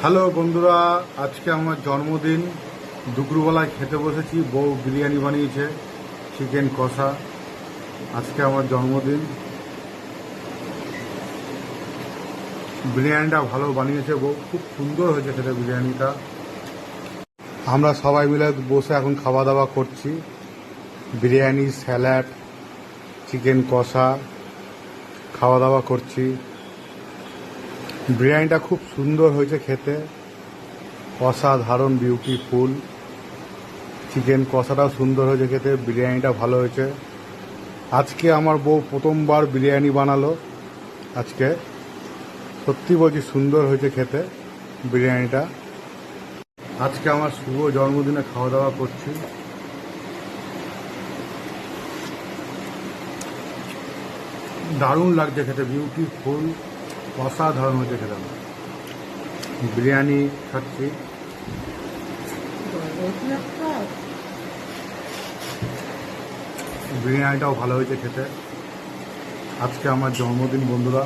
Hello বন্ধুরা, আজকে আমার জন্মদিন। দুপুরবেলায় খেতে বসেছি, বউ বিরিয়ানি বানিয়েছে, চিকেন কষা। আজকে আমার জন্মদিন। বিরিয়ানিটা ভালো বানিয়েছে বউ, খুব সুন্দর হয়েছে খেতে বিরিয়ানিটা। আমরা সবাই মিলে বসে এখন খাওয়া দাওয়া করছি। বিরিয়ানি, স্যালাড, চিকেন কষা খাওয়া দাওয়া করছি। বিরিয়ানিটা খুব সুন্দর হয়েছে খেতে, অসাধারণ বিউটিফুল। চিকেন কষাটাও সুন্দর হয়েছে খেতে, বিরিয়ানিটা ভালো হয়েছে। আজকে আমার বউ প্রথমবার বিরিয়ানি বানালো। আজকে সত্যি বলছি সুন্দর হয়েছে খেতে বিরিয়ানিটা। আজকে আমার শুভ জন্মদিনে খাওয়া দাওয়া করছি। দারুণ লাগছে খেতে, বিউটিফুল, অসাধারণ হয়েছে খেতে। বিরিয়ানি খাচ্ছি। বিরিয়ানিটাও ভালো হয়েছে খেতে। আজকে আমার জন্মদিন বন্ধুরা।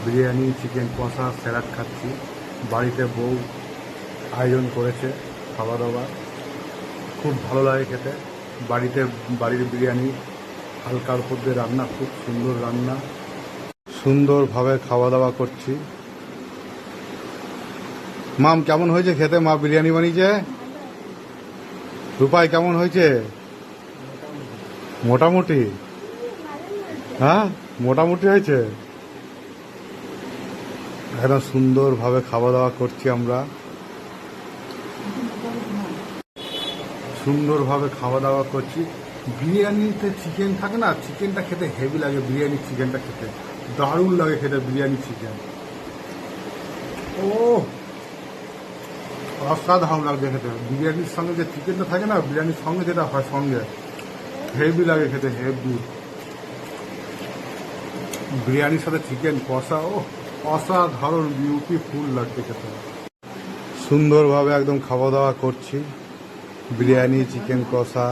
বিরিয়ানি, চিকেন কষা, স্যালাড খাচ্ছি। বাড়িতে বউ আয়োজন করেছে খাওয়া দাওয়া, খুব ভালো লাগে খেতে। বাড়ির বিরিয়ানি হালকার উপর দিয়ে রান্না, খুব সুন্দর রান্না। সুন্দরভাবে খাওয়া দাওয়া করছি। মাম কেমন হয়েছে খেতে? মা বিরিয়ানি বানিয়েছে। রূপাই কেমন হয়েছে? মোটামুটি। হ্যাঁ, মোটামুটি হয়েছে। একদম সুন্দরভাবে খাওয়া দাওয়া করছি আমরা। সুন্দরভাবে খাওয়া দাওয়া করছি। বিরিয়ানিতে চিকেন থাকে না, চিকেনটা খেতে হেভি লাগে। বিরিয়ানি চিকেনটা খেতে দারুণ লাগে খেতে, বিরিয়ানি চিকেন। ও অসাধারণ লাগছে খেতে। বিরিয়ানির সঙ্গে যে চিকেনটা থাকে না, বিরিয়ানির সঙ্গে যেটা হয় সঙ্গে, হেভি লাগে খেতে, হেভি। বিরিয়ানির সাথে চিকেন কষা, ও অসাধারণ বিউটিফুল লাগছে খেতে। সুন্দরভাবে একদম খাওয়া দাওয়া করছি। বিরিয়ানি, চিকেন কষা,